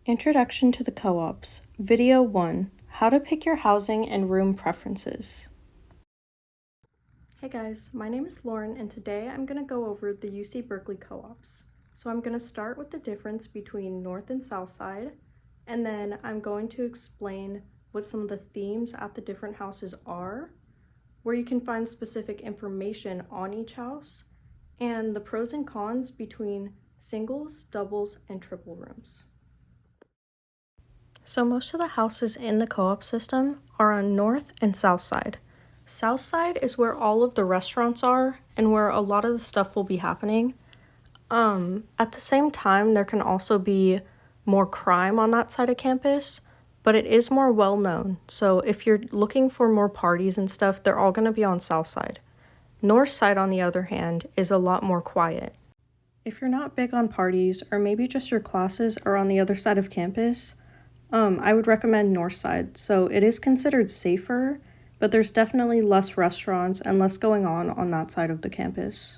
Introduction to the Co-ops, Video 1, How to Pick Your Housing and Room Preferences. Hey guys, my name is Lauren and today I'm going to go over the UC Berkeley Co-ops. So I'm going to start with the difference between North and South Side, and then I'm going to explain what some of the themes at the different houses are, where you can find specific information on each house, and the pros and cons between singles, doubles, and triple rooms. So most of the houses in the co-op system are on North and South Side. South Side is where all of the restaurants are and where a lot of the stuff will be happening. At the same time, there can also be more crime on that side of campus, but it is more well known. So if you're looking for more parties and stuff, they're all going to be on South Side. North Side, on the other hand, is a lot more quiet. If you're not big on parties, or maybe just your classes are on the other side of campus, I would recommend North Side. So it is considered safer, but there's definitely less restaurants and less going on that side of the campus.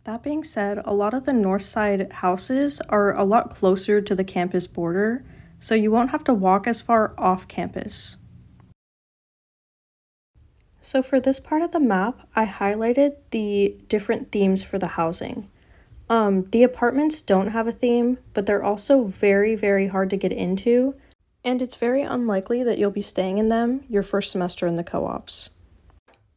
That being said, a lot of the North Side houses are a lot closer to the campus border, so you won't have to walk as far off campus. So for this part of the map, I highlighted the different themes for the housing. The apartments don't have a theme, but they're also very, very hard to get into, and it's very unlikely that you'll be staying in them your first semester in the co-ops.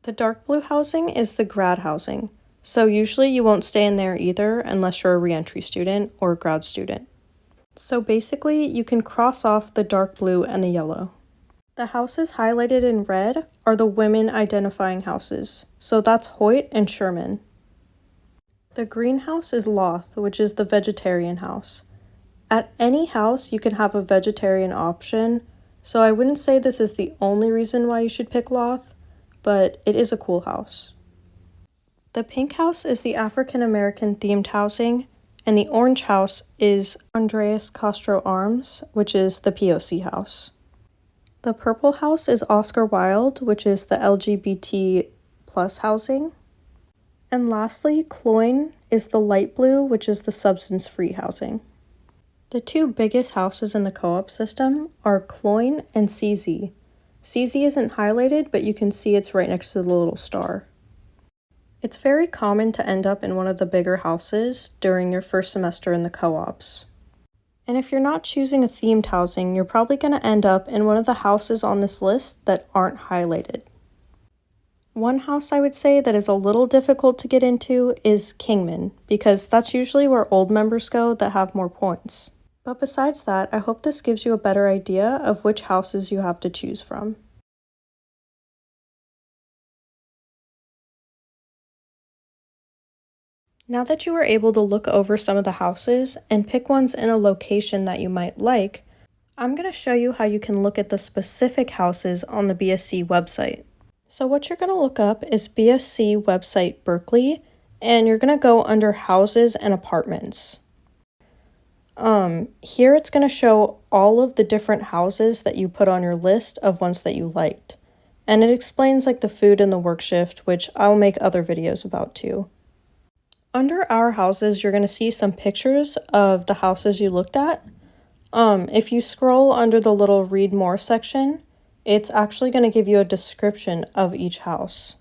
The dark blue housing is the grad housing, so usually you won't stay in there either unless you're a re-entry student or a grad student. So basically, you can cross off the dark blue and the yellow. The houses highlighted in red are the women identifying houses, so that's Hoyt and Sherman. The green house is Loth, which is the vegetarian house. At any house, you can have a vegetarian option, so I wouldn't say this is the only reason why you should pick Loth, but it is a cool house. The pink house is the African American themed housing, and the orange house is Andreas Castro Arms, which is the POC house. The purple house is Oscar Wilde, which is the LGBT plus housing. And lastly, Cloyne is the light blue, which is the substance-free housing. The two biggest houses in the co-op system are Cloyne and CZ. CZ isn't highlighted, but you can see it's right next to the little star. It's very common to end up in one of the bigger houses during your first semester in the co-ops. And if you're not choosing a themed housing, you're probably going to end up in one of the houses on this list that aren't highlighted. One house I would say that is a little difficult to get into is Kingman, because that's usually where old members go that have more points. But besides that, I hope this gives you a better idea of which houses you have to choose from. Now that you are able to look over some of the houses and pick ones in a location that you might like, I'm going to show you how you can look at the specific houses on the BSC website. So what you're going to look up is BSC website Berkeley, and you're going to go under houses and apartments. Here it's going to show all of the different houses that you put on your list of ones that you liked. And it explains like the food and the work shift, which I'll make other videos about too. Under our houses, you're going to see some pictures of the houses you looked at. If you scroll under the little read more section, it's actually going to give you a description of each house.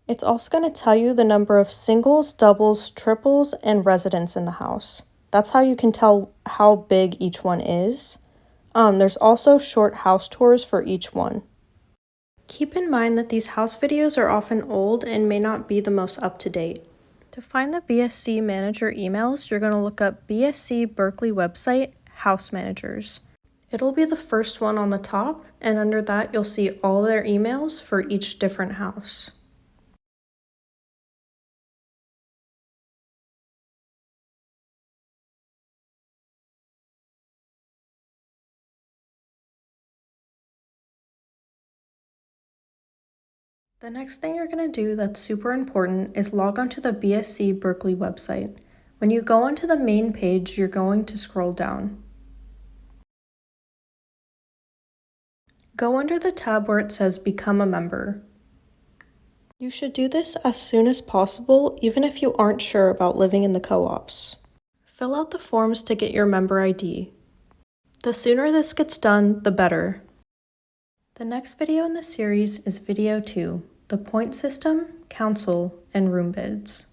It's also going to tell you the number of singles, doubles, triples, and residents in the house. That's how you can tell how big each one is. There's also short house tours for each one. Keep in mind that these house videos are often old and may not be the most up-to-date. To find the BSC manager emails, you're going to look up BSC Berkeley website house managers. It'll be the first one on the top, and under that you'll see all their emails for each different house. The next thing you're going to do that's super important is log on to the BSC Berkeley website. When you go onto the main page, you're going to scroll down. Go under the tab where it says Become a Member. You should do this as soon as possible, even if you aren't sure about living in the co-ops. Fill out the forms to get your member ID. The sooner this gets done, the better. The next video in the series is video 2, the point system, council, and room bids.